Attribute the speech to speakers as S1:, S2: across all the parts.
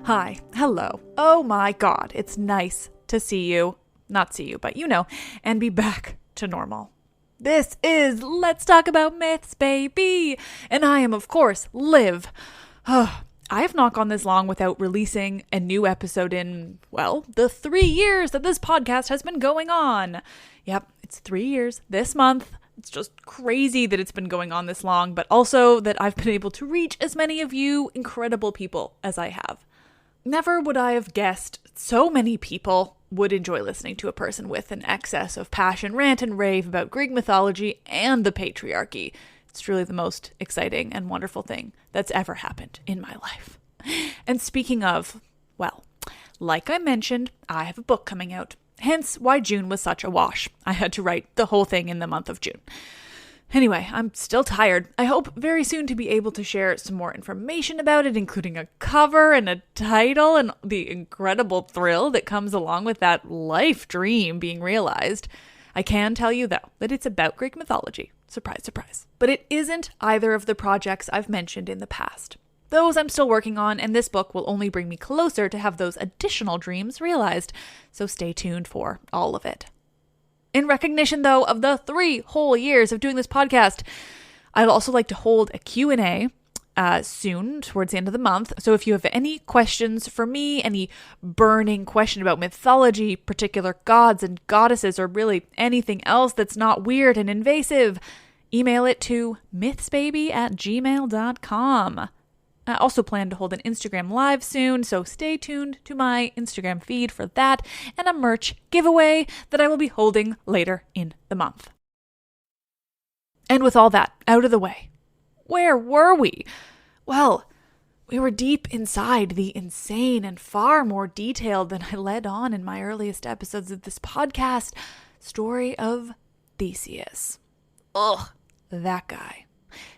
S1: Hi, hello. Oh my god, it's nice to see you. Not see you, but you know, and be back to normal. This is Let's Talk About Myths, baby! And I am, of course, Liv. I have not gone this long without releasing a new episode in, well, the 3 years that this podcast has been going on. Yep, it's 3 years this month. It's just crazy that it's been going on this long, but also that I've been able to reach as many of you incredible people as I have. Never would I have guessed so many people would enjoy listening to a person with an excess of passion, rant, and rave about Greek mythology and the patriarchy. It's truly the most exciting and wonderful thing that's ever happened in my life. And speaking of, well, like I mentioned, I have a book coming out. Hence why June was such a wash. I had to write the whole thing in the month of June. Anyway, I'm still tired. I hope very soon to be able to share some more information about it, including a cover and a title and the incredible thrill that comes along with that life dream being realized. I can tell you, though, that it's about Greek mythology. Surprise, surprise. But it isn't either of the projects I've mentioned in the past. Those I'm still working on, and this book will only bring me closer to have those additional dreams realized. So stay tuned for all of it. In recognition, though, of the 3 whole years of doing this podcast, I'd also like to hold a Q&A soon, towards the end of the month. So if you have any questions for me, any burning question about mythology, particular gods and goddesses, or really anything else that's not weird and invasive, email it to mythsbaby@gmail.com. I also plan to hold an Instagram live soon, so stay tuned to my Instagram feed for that and a merch giveaway that I will be holding later in the month. And with all that out of the way, where were we? Well, we were deep inside the insane and far more detailed than I led on in my earliest episodes of this podcast story of Theseus. Ugh, that guy.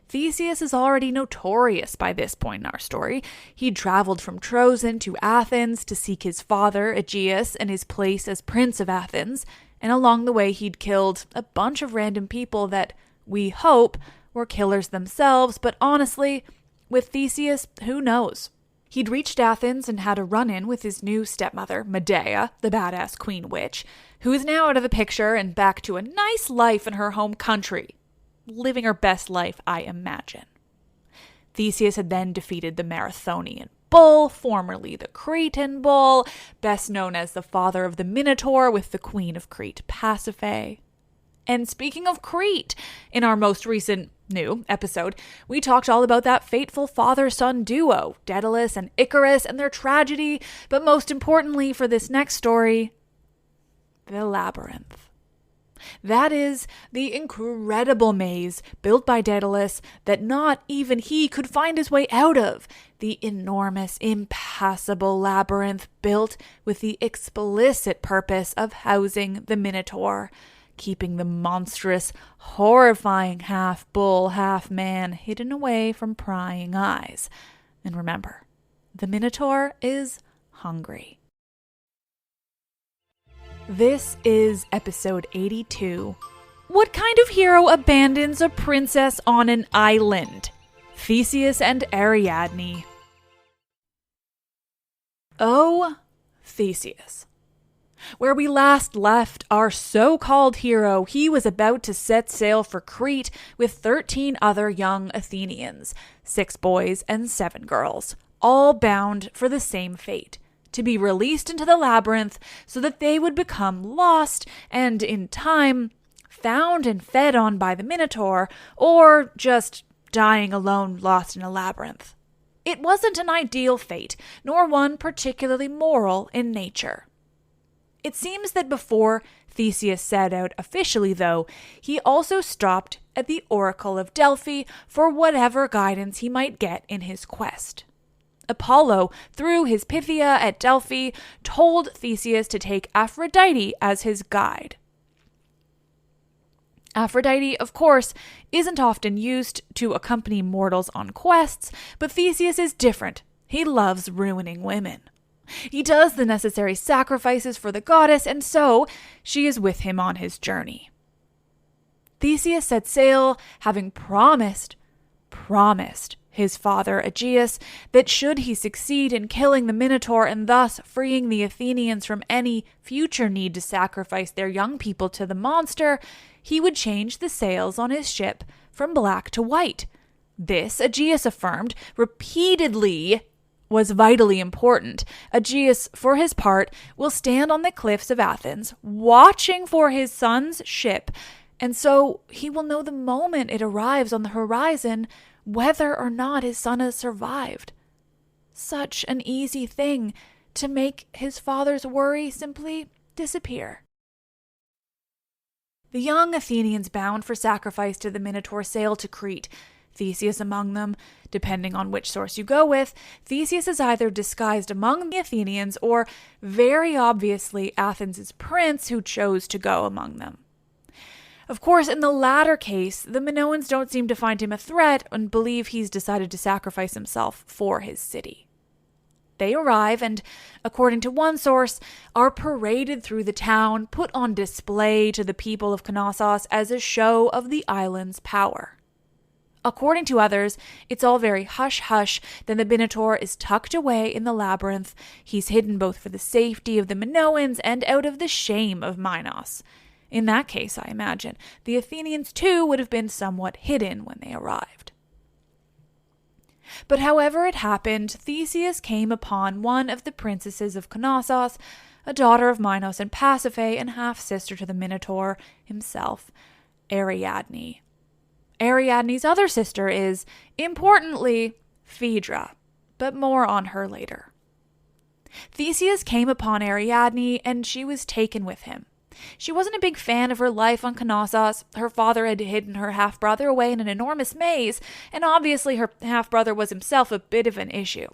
S1: Theseus is already notorious by this point in our story. He'd traveled from Troezen to Athens to seek his father, Aegeus, and his place as Prince of Athens, and along the way he'd killed a bunch of random people that we hope were killers themselves, but honestly, with Theseus, who knows? He'd reached Athens and had a run-in with his new stepmother, Medea, the badass queen witch, who is now out of the picture and back to a nice life in her home country. Living her best life, I imagine. Theseus had then defeated the Marathonian bull, formerly the Cretan bull, best known as the father of the Minotaur with the queen of Crete, Pasiphae. And speaking of Crete, in our most recent new episode, we talked all about that fateful father-son duo, Daedalus and Icarus, and their tragedy, but most importantly for this next story, the labyrinth. That is the incredible maze built by Daedalus that not even he could find his way out of. The enormous, impassable labyrinth built with the explicit purpose of housing the Minotaur, keeping the monstrous, horrifying half-bull, half-man hidden away from prying eyes. And remember, the Minotaur is hungry. This is episode 82. What kind of hero abandons a princess on an island? Theseus and Ariadne. Oh, Theseus. Where we last left our so-called hero, he was about to set sail for Crete with 13 other young Athenians, 6 boys and 7 girls, all bound for the same fate. To be released into the labyrinth so that they would become lost and, in time, found and fed on by the Minotaur, or just dying alone lost in a labyrinth. It wasn't an ideal fate, nor one particularly moral in nature. It seems that before Theseus set out officially, though, he also stopped at the Oracle of Delphi for whatever guidance he might get in his quest. Apollo, through his Pythia at Delphi, told Theseus to take Aphrodite as his guide. Aphrodite, of course, isn't often used to accompany mortals on quests, but Theseus is different. He loves ruining women. He does the necessary sacrifices for the goddess, and so she is with him on his journey. Theseus set sail, having promised his father Aegeus that should he succeed in killing the Minotaur and thus freeing the Athenians from any future need to sacrifice their young people to the monster, he would change the sails on his ship from black to white. This, Aegeus affirmed repeatedly, was vitally important. Aegeus, for his part, will stand on the cliffs of Athens, watching for his son's ship, and so he will know the moment it arrives on the horizon whether or not his son has survived. Such an easy thing to make his father's worry simply disappear. The young Athenians bound for sacrifice to the Minotaur sailed to Crete, Theseus among them. Depending on which source you go with, Theseus is either disguised among the Athenians or, very obviously, Athens' prince who chose to go among them. Of course, in the latter case, the Minoans don't seem to find him a threat and believe he's decided to sacrifice himself for his city. They arrive and, according to one source, are paraded through the town, put on display to the people of Knossos as a show of the island's power. According to others, it's all very hush-hush, then the Minotaur is tucked away in the labyrinth. He's hidden both for the safety of the Minoans and out of the shame of Minos. In that case, I imagine, the Athenians too would have been somewhat hidden when they arrived. But however it happened, Theseus came upon one of the princesses of Knossos, a daughter of Minos and Pasiphae and half-sister to the Minotaur himself, Ariadne. Ariadne's other sister is, importantly, Phaedra, but more on her later. Theseus came upon Ariadne and she was taken with him. She wasn't a big fan of her life on Knossos. Her father had hidden her half-brother away in an enormous maze, and obviously her half-brother was himself a bit of an issue.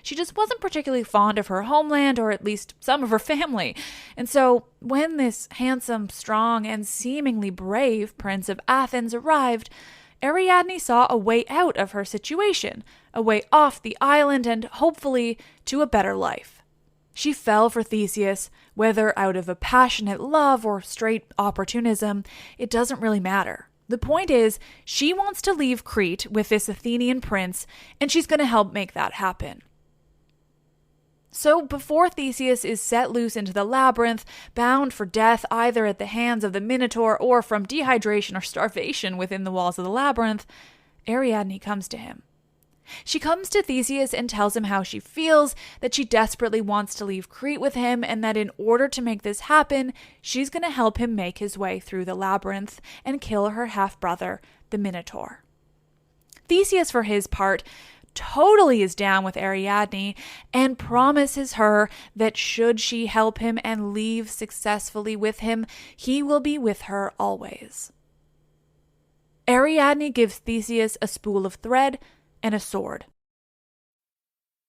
S1: She just wasn't particularly fond of her homeland, or at least some of her family. And so, when this handsome, strong, and seemingly brave prince of Athens arrived, Ariadne saw a way out of her situation, a way off the island, and hopefully to a better life. She fell for Theseus, whether out of a passionate love or straight opportunism, it doesn't really matter. The point is, she wants to leave Crete with this Athenian prince, and she's going to help make that happen. So before Theseus is set loose into the labyrinth, bound for death either at the hands of the Minotaur or from dehydration or starvation within the walls of the labyrinth, Ariadne comes to him. She comes to Theseus and tells him how she feels, that she desperately wants to leave Crete with him, and that in order to make this happen, she's going to help him make his way through the labyrinth and kill her half-brother, the Minotaur. Theseus, for his part, totally is down with Ariadne and promises her that should she help him and leave successfully with him, he will be with her always. Ariadne gives Theseus a spool of thread and a sword.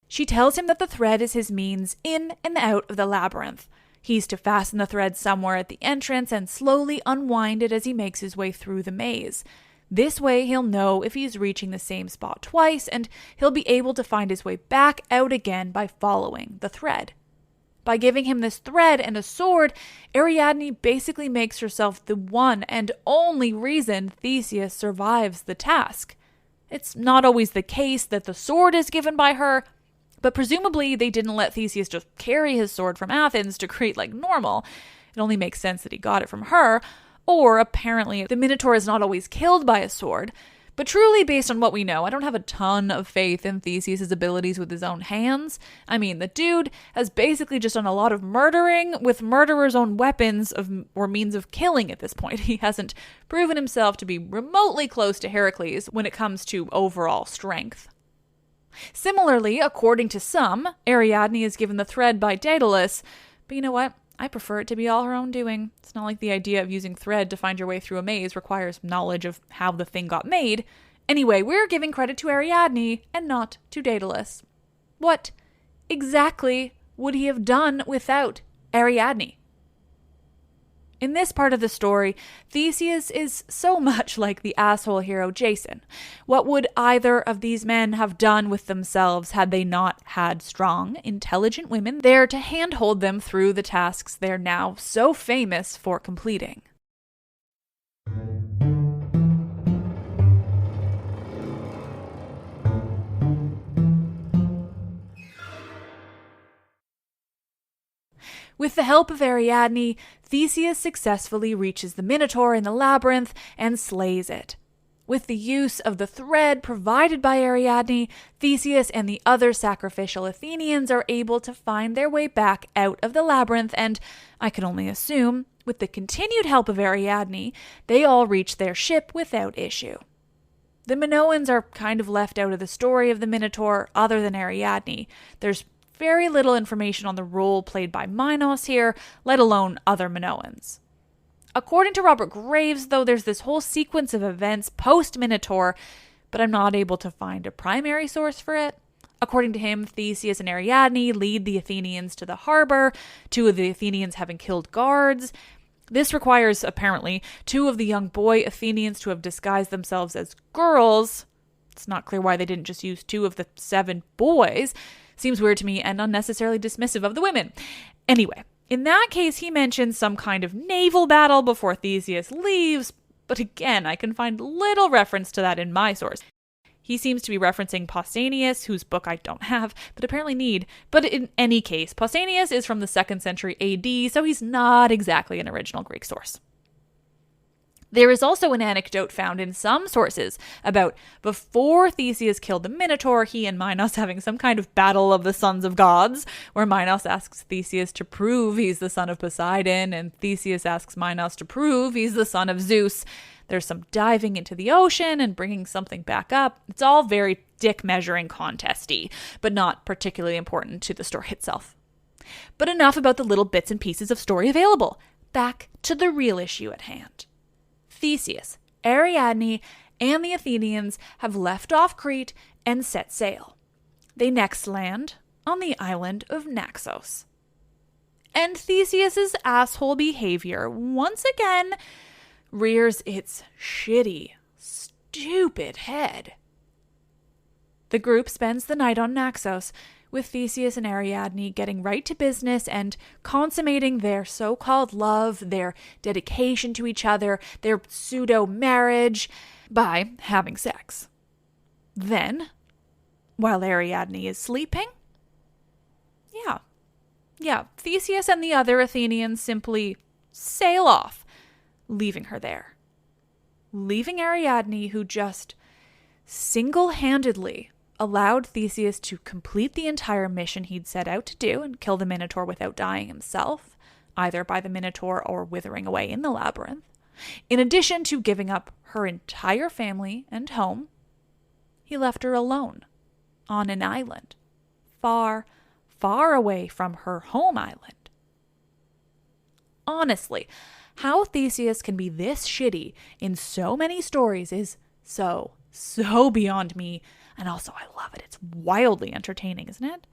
S1: She tells him that the thread is his means in and out of the labyrinth. He's to fasten the thread somewhere at the entrance and slowly unwind it as he makes his way through the maze. This way he'll know if he's reaching the same spot twice, and he'll be able to find his way back out again by following the thread. By giving him this thread and a sword, Ariadne basically makes herself the one and only reason Theseus survives the task. It's not always the case that the sword is given by her, but presumably they didn't let Theseus just carry his sword from Athens to Crete like normal. It only makes sense that he got it from her, or apparently the Minotaur is not always killed by a sword. But truly, based on what we know, I don't have a ton of faith in Theseus' abilities with his own hands. I mean, the dude has basically just done a lot of murdering with murderers' own weapons or means of killing at this point. He hasn't proven himself to be remotely close to Heracles when it comes to overall strength. Similarly, according to some, Ariadne is given the thread by Daedalus, but you know what? I prefer it to be all her own doing. It's not like the idea of using thread to find your way through a maze requires knowledge of how the thing got made. Anyway, we're giving credit to Ariadne and not to Daedalus. What exactly would he have done without Ariadne? In this part of the story, Theseus is so much like the asshole hero Jason. What would either of these men have done with themselves had they not had strong, intelligent women there to handhold them through the tasks they're now so famous for completing? With the help of Ariadne, Theseus successfully reaches the Minotaur in the labyrinth and slays it. With the use of the thread provided by Ariadne, Theseus and the other sacrificial Athenians are able to find their way back out of the labyrinth, and, I can only assume, with the continued help of Ariadne, they all reach their ship without issue. The Minoans are kind of left out of the story of the Minotaur other than Ariadne. There's very little information on the role played by Minos here, let alone other Minoans. According to Robert Graves, though, there's this whole sequence of events post-Minotaur, but I'm not able to find a primary source for it. According to him, Theseus and Ariadne lead the Athenians to the harbor, 2 of the Athenians having killed guards. This requires, apparently, 2 of the young boy Athenians to have disguised themselves as girls. It's not clear why they didn't just use 2 of the 7 boys. Seems weird to me and unnecessarily dismissive of the women. Anyway, in that case, he mentions some kind of naval battle before Theseus leaves, but again, I can find little reference to that in my source. He seems to be referencing Pausanias, whose book I don't have, but apparently need. But in any case, Pausanias is from the 2nd century AD, so he's not exactly an original Greek source. There is also an anecdote found in some sources about before Theseus killed the Minotaur, he and Minos having some kind of battle of the sons of gods, where Minos asks Theseus to prove he's the son of Poseidon, and Theseus asks Minos to prove he's the son of Zeus. There's some diving into the ocean and bringing something back up. It's all very dick-measuring contesty, but not particularly important to the story itself. But enough about the little bits and pieces of story available. Back to the real issue at hand. Theseus, Ariadne, and the Athenians have left off Crete and set sail. They next land on the island of Naxos. And Theseus's asshole behavior once again rears its shitty, stupid head. The group spends the night on Naxos, with Theseus and Ariadne getting right to business and consummating their so-called love, their dedication to each other, their pseudo-marriage, by having sex. Then, while Ariadne is sleeping, Theseus and the other Athenians simply sail off, leaving her there. Leaving Ariadne, who just single-handedly allowed Theseus to complete the entire mission he'd set out to do and kill the Minotaur without dying himself, either by the Minotaur or withering away in the labyrinth. In addition to giving up her entire family and home, he left her alone on an island, far, far away from her home island. Honestly, how Theseus can be this shitty in so many stories is so beyond me. And also, I love it. It's wildly entertaining, isn't it?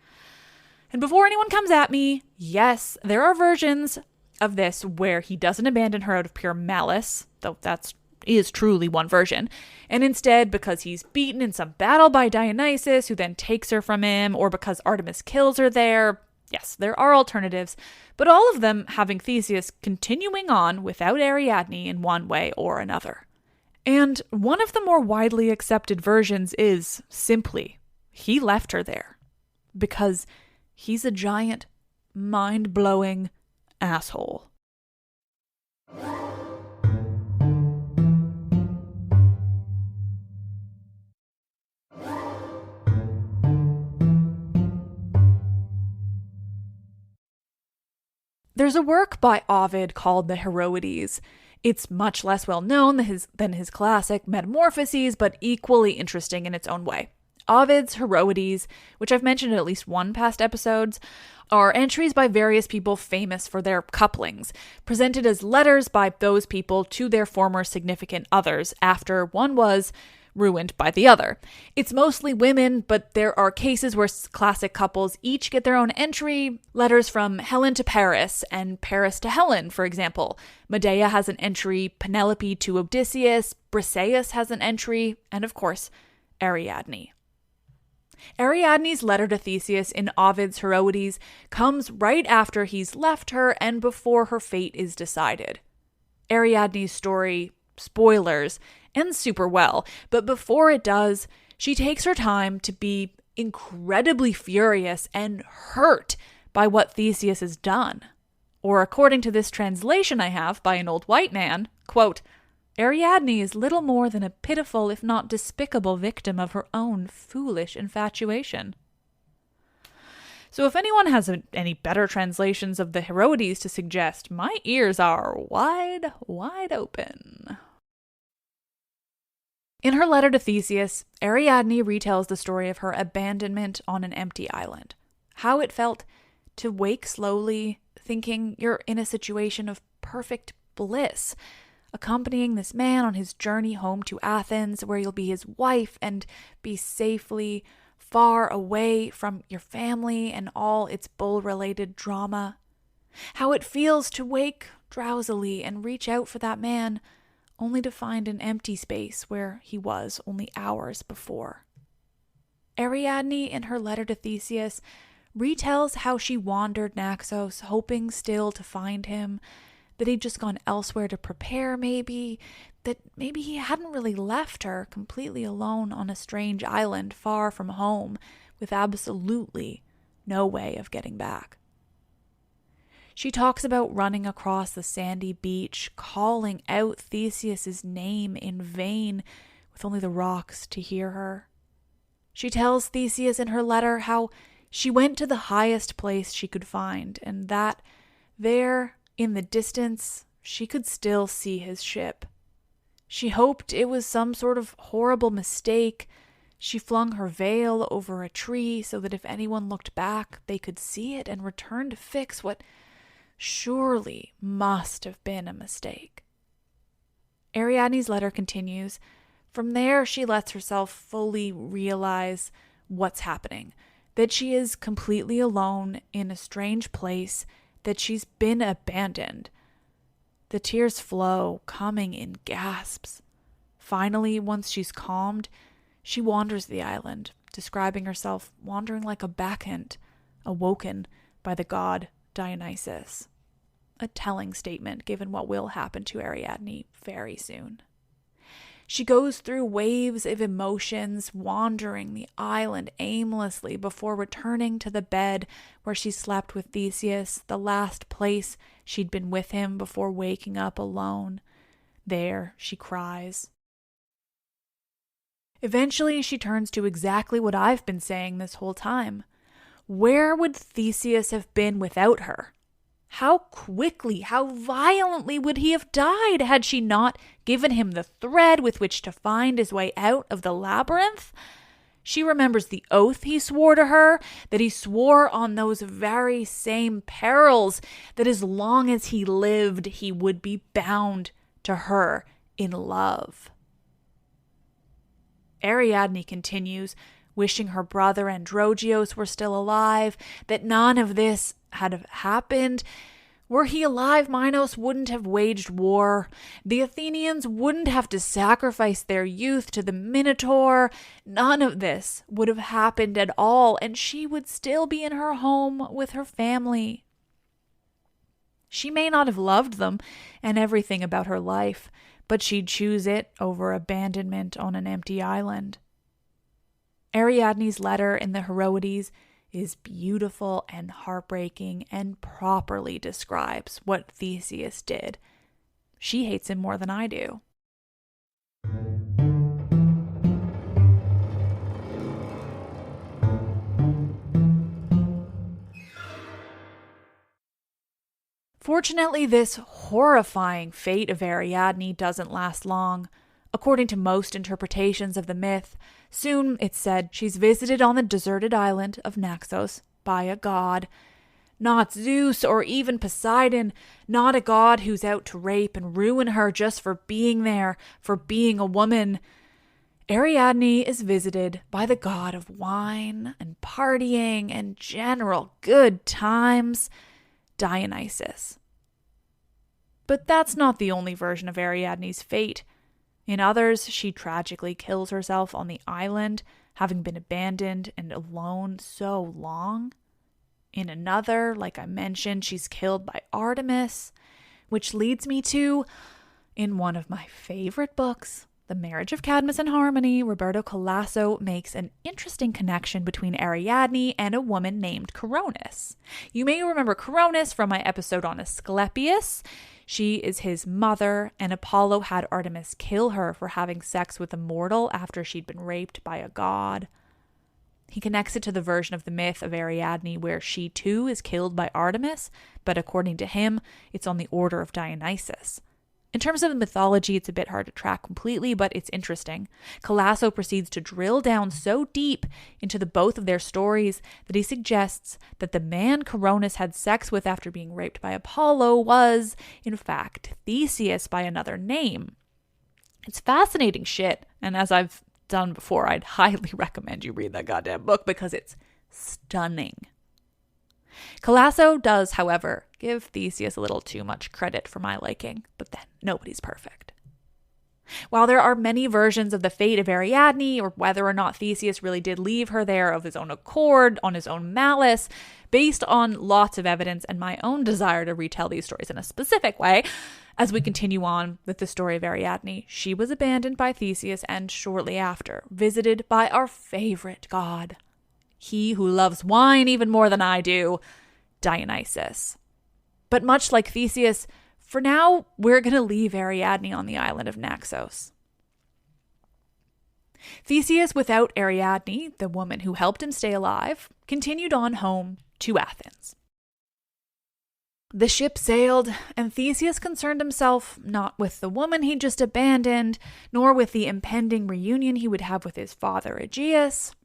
S1: And before anyone comes at me, yes, there are versions of this where he doesn't abandon her out of pure malice, though that is truly one version, and instead because he's beaten in some battle by Dionysus, who then takes her from him, or because Artemis kills her there. Yes, there are alternatives, but all of them having Theseus continuing on without Ariadne in one way or another. And one of the more widely accepted versions is simply, he left her there because he's a giant, mind-blowing asshole. There's a work by Ovid called the Heroides. It's much less well known than his classic Metamorphoses, but equally interesting in its own way. Ovid's Heroides, which I've mentioned in at least one past episodes, are entries by various people famous for their couplings, presented as letters by those people to their former significant others after one was ruined by the other. It's mostly women, but there are cases where classic couples each get their own entry, letters from Helen to Paris and Paris to Helen, for example. Medea has an entry, Penelope to Odysseus, Briseis has an entry, and of course, Ariadne. Ariadne's letter to Theseus in Ovid's Heroides comes right after he's left her and before her fate is decided. Ariadne's story, spoilers, ends super well, but before it does, she takes her time to be incredibly furious and hurt by what Theseus has done. Or according to this translation I have by an old white man, quote, Ariadne is little more than a pitiful, if not despicable, victim of her own foolish infatuation. So if anyone has any better translations of the Heroides to suggest, my ears are wide, wide open. In her letter to Theseus, Ariadne retells the story of her abandonment on an empty island. How it felt to wake slowly, thinking you're in a situation of perfect bliss, accompanying this man on his journey home to Athens, where you'll be his wife and be safely far away from your family and all its bull-related drama. How it feels to wake drowsily and reach out for that man, only to find an empty space where he was only hours before. Ariadne, in her letter to Theseus, retells how she wandered Naxos, hoping still to find him, that he'd just gone elsewhere to prepare maybe, that maybe he hadn't really left her completely alone on a strange island far from home, with absolutely no way of getting back. She talks about running across the sandy beach, calling out Theseus's name in vain, with only the rocks to hear her. She tells Theseus in her letter how she went to the highest place she could find, and that there, in the distance, she could still see his ship. She hoped it was some sort of horrible mistake. She flung her veil over a tree so that if anyone looked back, they could see it and return to fix what surely must have been a mistake. Ariadne's letter continues. From there, she lets herself fully realize what's happening, that she is completely alone in a strange place, that she's been abandoned. The tears flow, coming in gasps. Finally, once she's calmed, she wanders the island, describing herself wandering like a bacchant, awoken by the god Dionysus. A telling statement given what will happen to Ariadne very soon. She goes through waves of emotions, wandering the island aimlessly before returning to the bed where she slept with Theseus, the last place she'd been with him before waking up alone. There she cries. Eventually, she turns to exactly what I've been saying this whole time. Where would Theseus have been without her? How quickly, how violently would he have died had she not given him the thread with which to find his way out of the labyrinth? She remembers the oath he swore to her, that he swore on those very same perils, that as long as he lived, he would be bound to her in love. Ariadne continues, wishing her brother Androgeos were still alive, that none of this had happened. Were he alive, Minos wouldn't have waged war. The Athenians wouldn't have to sacrifice their youth to the Minotaur. None of this would have happened at all, and she would still be in her home with her family. She may not have loved them and everything about her life, but she'd choose it over abandonment on an empty island. Ariadne's letter in the Heroides is beautiful and heartbreaking and properly describes what Theseus did. She hates him more than I do. Fortunately, this horrifying fate of Ariadne doesn't last long. According to most interpretations of the myth, soon, it's said, she's visited on the deserted island of Naxos by a god. Not Zeus or even Poseidon, not a god who's out to rape and ruin her just for being there, for being a woman. Ariadne is visited by the god of wine and partying and general good times, Dionysus. But that's not the only version of Ariadne's fate. In others, she tragically kills herself on the island, having been abandoned and alone so long. In another, like I mentioned, she's killed by Artemis, which leads me to, in one of my favorite books, The Marriage of Cadmus and Harmony, Roberto Colasso makes an interesting connection between Ariadne and a woman named Coronis. You may remember Coronis from my episode on Asclepius. She is his mother, and Apollo had Artemis kill her for having sex with a mortal after she'd been raped by a god. He connects it to the version of the myth of Ariadne where she too is killed by Artemis, but according to him, it's on the order of Dionysus. In terms of mythology, it's a bit hard to track completely, but it's interesting. Colasso proceeds to drill down so deep into the both of their stories that he suggests that the man Coronis had sex with after being raped by Apollo was, in fact, Theseus by another name. It's fascinating shit, and as I've done before, I'd highly recommend you read that goddamn book because it's stunning. Colasso does, however, give Theseus a little too much credit for my liking, but then nobody's perfect. While there are many versions of the fate of Ariadne, or whether or not Theseus really did leave her there of his own accord, on his own malice, based on lots of evidence and my own desire to retell these stories in a specific way, as we continue on with the story of Ariadne, she was abandoned by Theseus and shortly after, visited by our favorite god. He who loves wine even more than I do, Dionysus. But much like Theseus, for now, we're going to leave Ariadne on the island of Naxos. Theseus, without Ariadne, the woman who helped him stay alive, continued on home to Athens. The ship sailed, and Theseus concerned himself not with the woman he'd just abandoned, nor with the impending reunion he would have with his father Aegeus.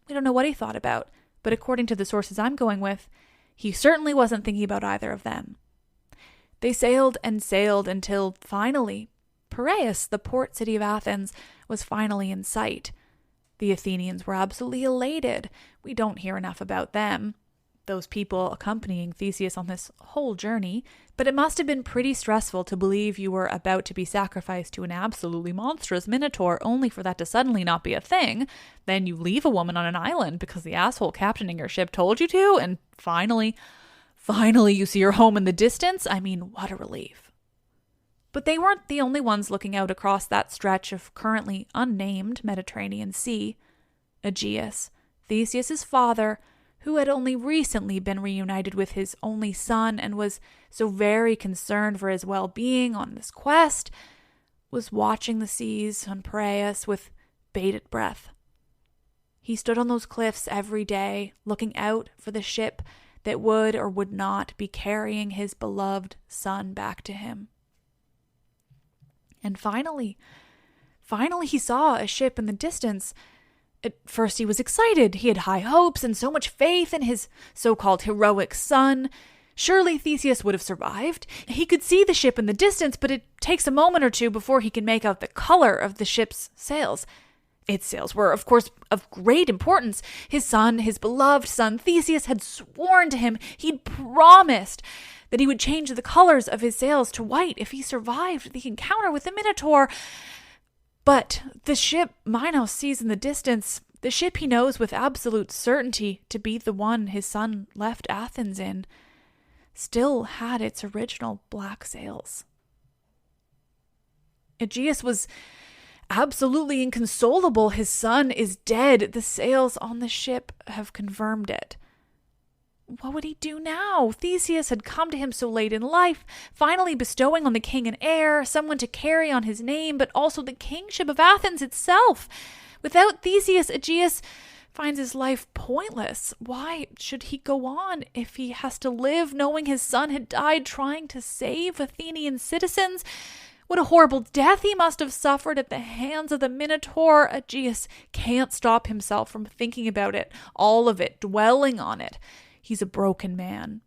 S1: We don't know what he thought about, but according to the sources I'm going with, he certainly wasn't thinking about either of them. They sailed and sailed until, finally, Piraeus, the port city of Athens, was finally in sight. The Athenians were absolutely elated. We don't hear enough about them, those people accompanying Theseus on this whole journey, but it must have been pretty stressful to believe you were about to be sacrificed to an absolutely monstrous Minotaur only for that to suddenly not be a thing. Then you leave a woman on an island because the asshole captaining your ship told you to, and finally you see your home in the distance. I mean, what a relief. But they weren't the only ones looking out across that stretch of currently unnamed Mediterranean Sea. Aegeus, Theseus's father, who had only recently been reunited with his only son and was so very concerned for his well-being on this quest, was watching the seas on Piraeus with bated breath. He stood on those cliffs every day, looking out for the ship that would or would not be carrying his beloved son back to him. And finally he saw a ship in the distance. At first he was excited. He had high hopes and so much faith in his so-called heroic son. Surely Theseus would have survived. He could see the ship in the distance, but it takes a moment or two before he can make out the color of the ship's sails. Its sails were, of course, of great importance. His son, his beloved son, Theseus, had sworn to him, he'd promised that he would change the colors of his sails to white if he survived the encounter with the Minotaur. But the ship Minos sees in the distance, the ship he knows with absolute certainty to be the one his son left Athens in, still had its original black sails. Aegeus was absolutely inconsolable. His son is dead. The sails on the ship have confirmed it. What would he do now? Theseus had come to him so late in life, finally bestowing on the king an heir, someone to carry on his name, but also the kingship of Athens itself. Without Theseus, Aegeus finds his life pointless. Why should he go on if he has to live knowing his son had died trying to save Athenian citizens? What a horrible death he must have suffered at the hands of the Minotaur. Aegeus can't stop himself from thinking about it, all of it, dwelling on it. He's a broken man.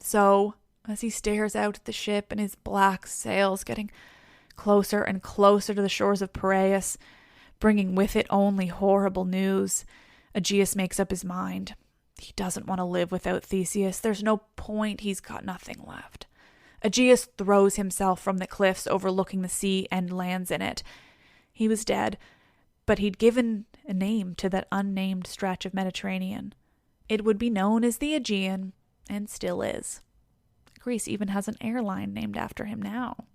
S1: So, as he stares out at the ship and his black sails getting closer and closer to the shores of Piraeus, bringing with it only horrible news, Aegeus makes up his mind. He doesn't want to live without Theseus. There's no point. He's got nothing left. Aegeus throws himself from the cliffs overlooking the sea and lands in it. He was dead, but he'd given a name to that unnamed stretch of Mediterranean. It would be known as the Aegean, and still is. Greece even has an airline named after him now.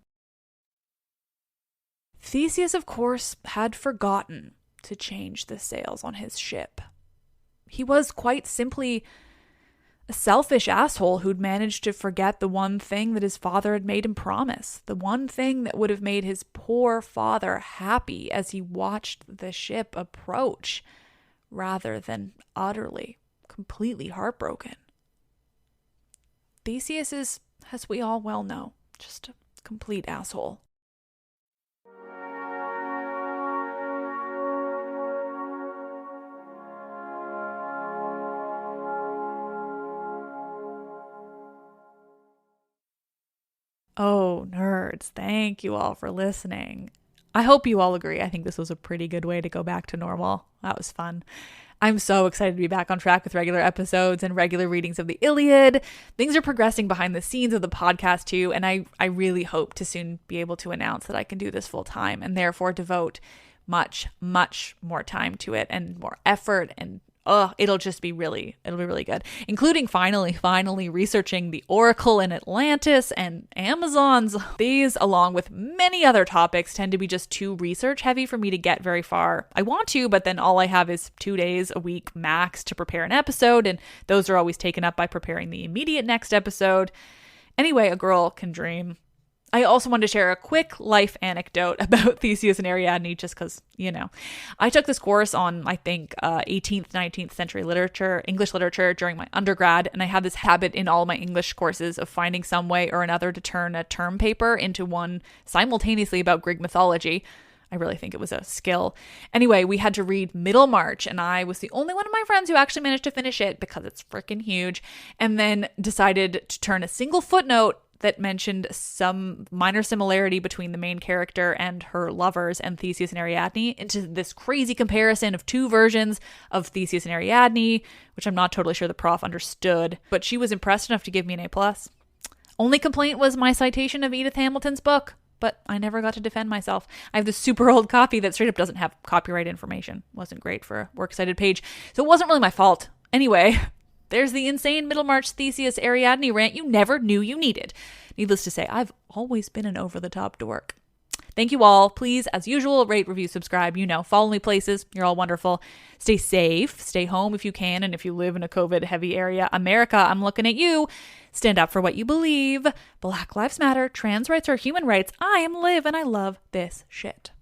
S1: Theseus, of course, had forgotten to change the sails on his ship. He was quite simply a selfish asshole who'd managed to forget the one thing that his father had made him promise, the one thing that would have made his poor father happy as he watched the ship approach, rather than utterly, completely heartbroken. Theseus is, as we all well know, just a complete asshole. Oh, nerds, thank you all for listening. I hope you all agree. I think this was a pretty good way to go back to normal. That was fun. I'm so excited to be back on track with regular episodes and regular readings of the Iliad. Things are progressing behind the scenes of the podcast too, and I really hope to soon be able to announce that I can do this full time and therefore devote much, much more time to it and more effort, and it'll be really good, including finally researching the Oracle in Atlantis and Amazons. These, along with many other topics, tend to be just too research heavy for me to get very far. I want to, but then all I have is 2 days a week max to prepare an episode, and those are always taken up by preparing the immediate next episode. Anyway, a girl can dream. I also wanted to share a quick life anecdote about Theseus and Ariadne, just because, I took this course on, I think, 18th, 19th century literature, English literature during my undergrad, and I had this habit in all my English courses of finding some way or another to turn a term paper into one simultaneously about Greek mythology. I really think it was a skill. Anyway, we had to read Middlemarch, and I was the only one of my friends who actually managed to finish it because it's freaking huge, and then decided to turn a single footnote that mentioned some minor similarity between the main character and her lovers and Theseus and Ariadne into this crazy comparison of 2 versions of Theseus and Ariadne, which I'm not totally sure the prof understood, but she was impressed enough to give me an A+. Only complaint was my citation of Edith Hamilton's book, but I never got to defend myself. I have this super old copy that straight up doesn't have copyright information. Wasn't great for a works cited page, so it wasn't really my fault. Anyway, there's the insane Middlemarch Theseus Ariadne rant you never knew you needed. Needless to say, I've always been an over-the-top dork. Thank you all. Please, as usual, rate, review, subscribe. Follow me places. You're all wonderful. Stay safe. Stay home if you can. And if you live in a COVID-heavy area, America, I'm looking at you. Stand up for what you believe. Black Lives Matter. Trans rights are human rights. I am Liv, and I love this shit.